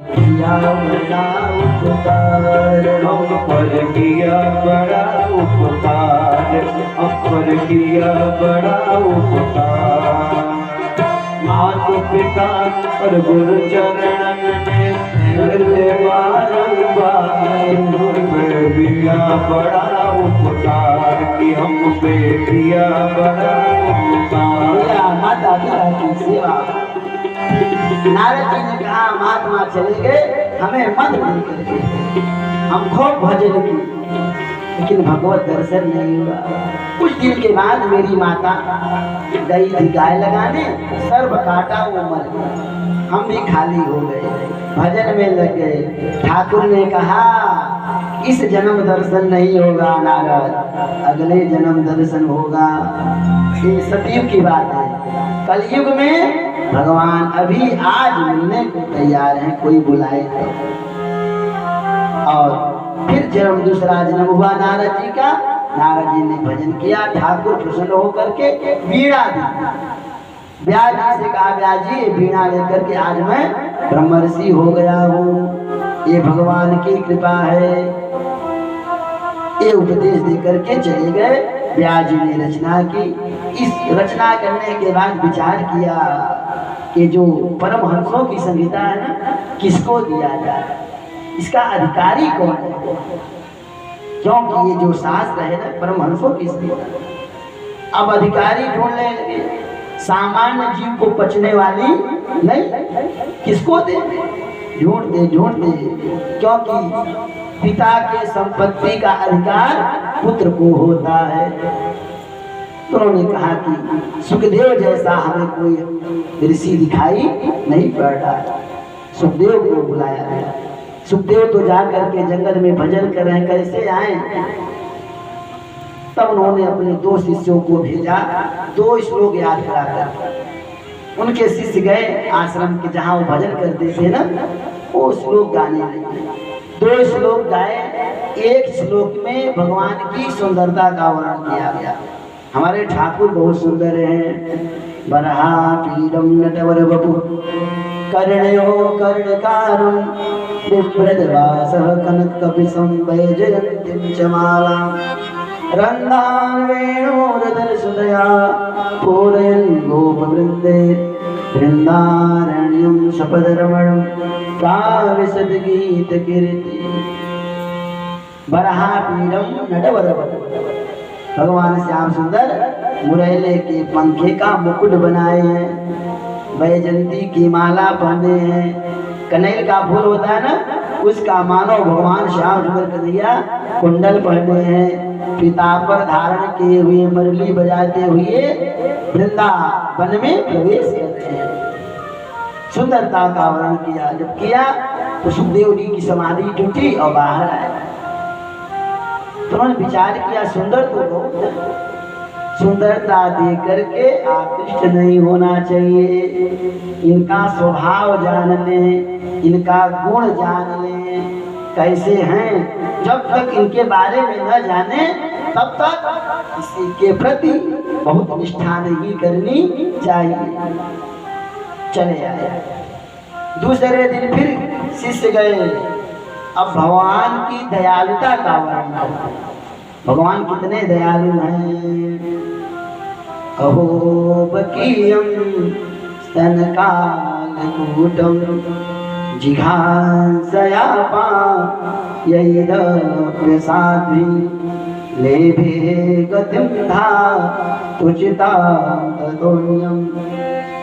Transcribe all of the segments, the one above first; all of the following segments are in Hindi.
किया बड़ा उपकार हम पर किया बड़ा उपकार हम पर किया बड़ा उपकार माता पिता और गुरु चरणन में बारंबार किया बड़ा उपकार कि हम पे किया बड़ा उपकार। माता पिता की सेवा। नारद जी ने कहा महात्मा चले गए हमें मंत्र नहीं करके हम खूब भजन की लेकिन भगवत दर्शन नहीं हुआ। कुछ दिन के बाद मेरी माता गई थी गाय लगाने सर्व काटा वो मर गया हम भी खाली हो गए भजन में लग गए। ठाकुर ने कहा इस जन्म दर्शन नहीं होगा नारद अगले जन्म दर्शन होगा। ये सतयुग की बात है। कलयुग में भगवान अभी आज मिलने को तैयार हैं कोई बुलाए तो। और फिर जन्म दूसरा जन्म हुआ नारद जी का। नारद जी ने भजन किया ठाकुर प्रसन्न होकर के वीणा दी। व्यास जी से कहा व्यास जी वीणा लेकर के आज मैं ब्रह्मर्षि हो गया हूँ ये भगवान की कृपा है। ये उपदेश देकर के चले गए। व्यास जी ने रचना की। इस रचना करने के बाद विचार किया कि जो परमहंसों की संहिता है ना किसको दिया जाए इसका अधिकारी कौन है। क्योंकि ये जो शास्त्र है ना परमहंसों की संहिता अब अधिकारी ढूंढने लगे। सामान्य जीव को पचने वाली नहीं किसको दे ढूंढते ढूंढते क्योंकि पिता के संपत्ति का अधिकार पुत्र को होता है। तो उन्होंने कहा कि सुखदेव जैसा हमें कोई ऋषि दिखाई नहीं पड़ रहा। सुखदेव को बुलाया गया। सुखदेव तो जा करके जंगल में भजन कर रहे हैं कैसे आए। तब उन्होंने अपने दो शिष्यों को भेजा 2 श्लोक याद करा कर। उनके शिष्य गए आश्रम के जहाँ वो भजन करते थे ना वो श्लोक गाने लगे। 2 श्लोक गाए। एक श्लोक में भगवान की सुंदरता का वर्णन किया गया। हमारे ठाकुर बहुत सुंदर हैं। बरहा पीडम नटवर बपु कर्णयो कर्णकारं बिभ्रदवासः कनककपिशं वैजयन्तीं च मालां रन्ध्रान् वेणोरदर्शदया पूरयन् गोपवृन्दे वृन्दारण्यं सपदरमणं प्राविशद्गीतकीर्ति। बरहा पीडम नटवर बपु भगवान श्याम सुंदर मुरैले के पंखे का मुकुट बनाए हैं। वैजयंती की माला पहने हैं। कनैल का फूल होता है ना उसका मानव भगवान श्याम सुंदर कन्हैया कुंडल पहने हैं। पीताम्बर धारण किए हुए मुरली बजाते हुए वृंदावन में प्रवेश कर रहे हैं। सुंदरता का वर्णन किया। जब किया तो सुखदेव जी की समाधि टूटी और बाहर आए। तो उन्होंने विचार किया सुंदर तो बहुत सुंदरता दे करके आकृष्ट नहीं होना चाहिए। इनका स्वभाव जान लें इनका गुण जान लें कैसे हैं। जब तक इनके बारे में न जाने तब तक इसी के प्रति बहुत निष्ठा नहीं करनी चाहिए। चले आए। दूसरे दिन फिर शिष्य गए। अब भगवान की दयालुता का वर्णन। भगवान कितने दयालु हैं। अहो बकीयम स्तनकालकूटम जिघांसयापा यैदप्यसाध्वी लेभे गतिं धा तुचिता ततोन्यम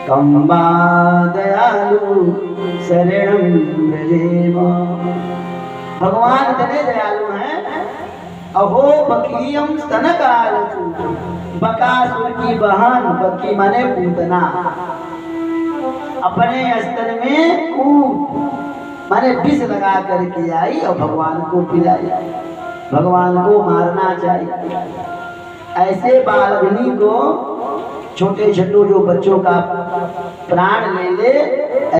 कम्बा दयालु शरणं व्रजेम। भगवान इतने दयालु हैं। अहो बकीयम स्तनकालकूटम बकासुर की बहन बकी माने पूतना अपने स्तन में कूट माने विष लगा करके आई और भगवान को पिलाई। भगवान को मारना चाहिए। ऐसे बालवनी को छोटे छोटे जो बच्चों का प्राण ले ले